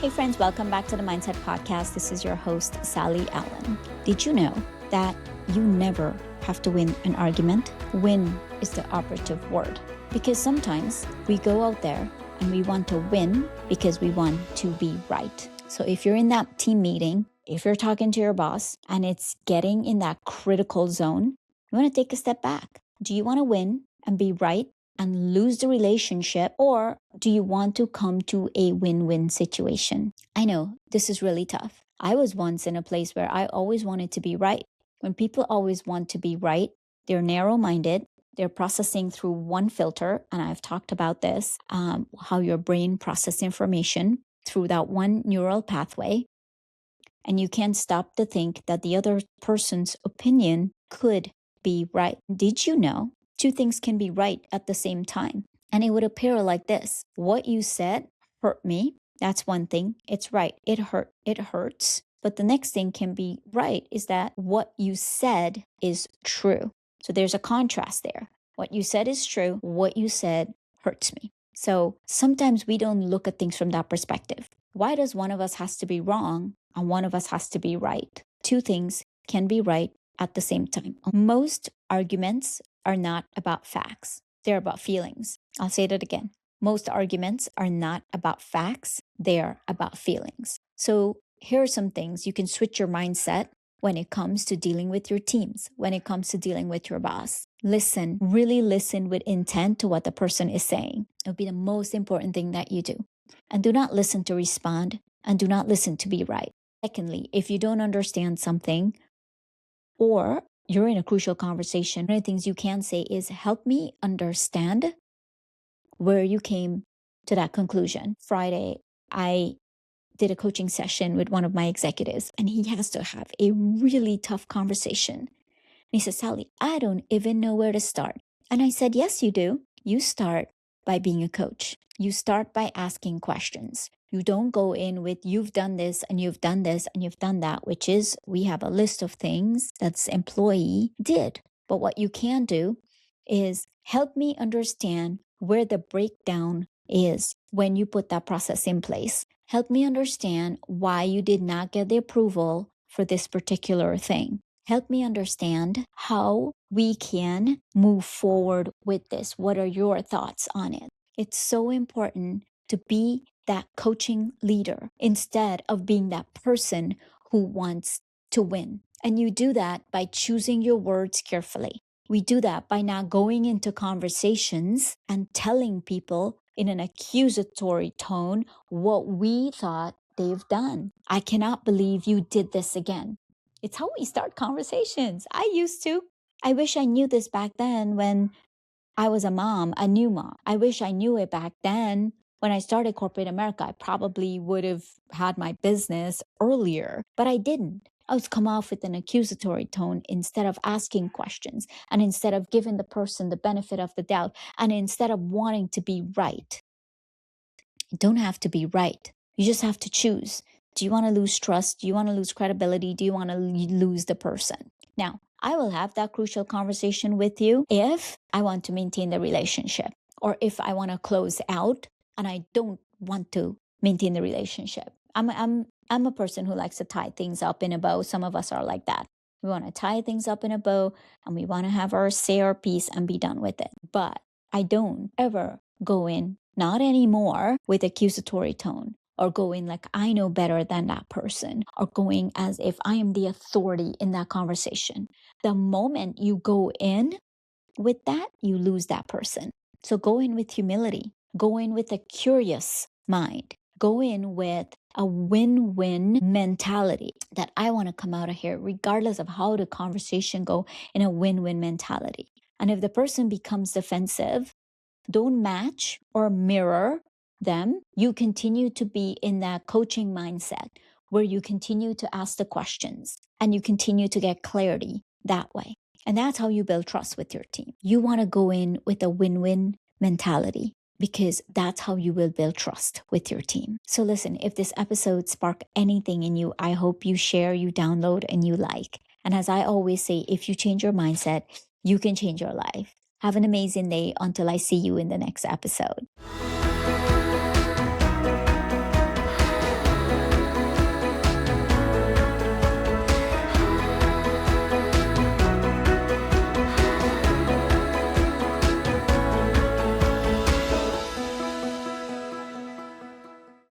Hey friends, welcome back to the Mindset Podcast. This is your host, Sally Allen. Did you know that you never have to win an argument? Win is the operative word. Because sometimes we go out there and we want to win because we want to be right. So if you're in that team meeting, if you're talking to your boss and it's getting in that critical zone, you want to take a step back. Do you want to win and be right and lose the relationship, or do you want to come to a win-win situation? I know this is really tough. I was once in a place where I always wanted to be right. When people always want to be right, they're narrow-minded, they're processing through one filter, and I've talked about this, how your brain processes information through that one neural pathway, and you can't stop to think that the other person's opinion could be right. Did you know two things can be right at the same time? And it would appear like this. What you said hurt me. That's one thing. It's right. It hurts. But the next thing can be right is that what you said is true. So there's a contrast there. What you said is true. What you said hurts me. So sometimes we don't look at things from that perspective. Why does one of us has to be wrong and one of us has to be right? Two things can be right at the same time. Most arguments are not about facts. They're about feelings. I'll say that again. Most arguments are not about facts. They're about feelings. So here are some things you can switch your mindset when it comes to dealing with your teams, when it comes to dealing with your boss. Listen, really listen with intent to what the person is saying. It'll be the most important thing that you do. And do not listen to respond, and do not listen to be right. Secondly, if you don't understand something or you're in a crucial conversation, one of the things you can say is, help me understand where you came to that conclusion. Friday, I did a coaching session with one of my executives, and he has to have a really tough conversation. And he said, Sally, I don't even know where to start. And I said, yes, you do. You start by being a coach. You start by asking questions. You don't go in with, you've done this and you've done this and you've done that, which is, we have a list of things that's employee did. But what you can do is help me understand where the breakdown is when you put that process in place. Help me understand why you did not get the approval for this particular thing. Help me understand how we can move forward with this. What are your thoughts on it? It's so important to be that coaching leader instead of being that person who wants to win. And you do that by choosing your words carefully. We do that by not going into conversations and telling people in an accusatory tone what we thought they've done. I cannot believe you did this again. It's how we start conversations. I used to. I wish I knew this back then when I was a new mom. I wish I knew it back then when I started corporate America. I probably would have had my business earlier, but I didn't. I was come off with an accusatory tone instead of asking questions, and instead of giving the person the benefit of the doubt, and instead of wanting to be right. You don't have to be right. You just have to choose. Do you want to lose trust? Do you want to lose credibility? Do you want to lose the person? Now, I will have that crucial conversation with you if I want to maintain the relationship, or if I want to close out and I don't want to maintain the relationship. I'm a person who likes to tie things up in a bow. Some of us are like that. We want to tie things up in a bow and we want to say our piece and be done with it. But I don't ever go in, not anymore, with accusatory tone, or going like I know better than that person, or going as if I am the authority in that conversation. The moment you go in with that, you lose that person. So go in with humility, go in with a curious mind, go in with a win-win mentality that I want to come out of here, regardless of how the conversation go, in a win-win mentality. And if the person becomes defensive, don't match or mirror them. You continue to be in that coaching mindset where you continue to ask the questions and you continue to get clarity that way. And that's how you build trust with your team. You want to go in with a win-win mentality, because that's how you will build trust with your team. So listen, if this episode sparked anything in you, I hope you share, you download, and you like. And as I always say, if you change your mindset, you can change your life. Have an amazing day until I see you in the next episode.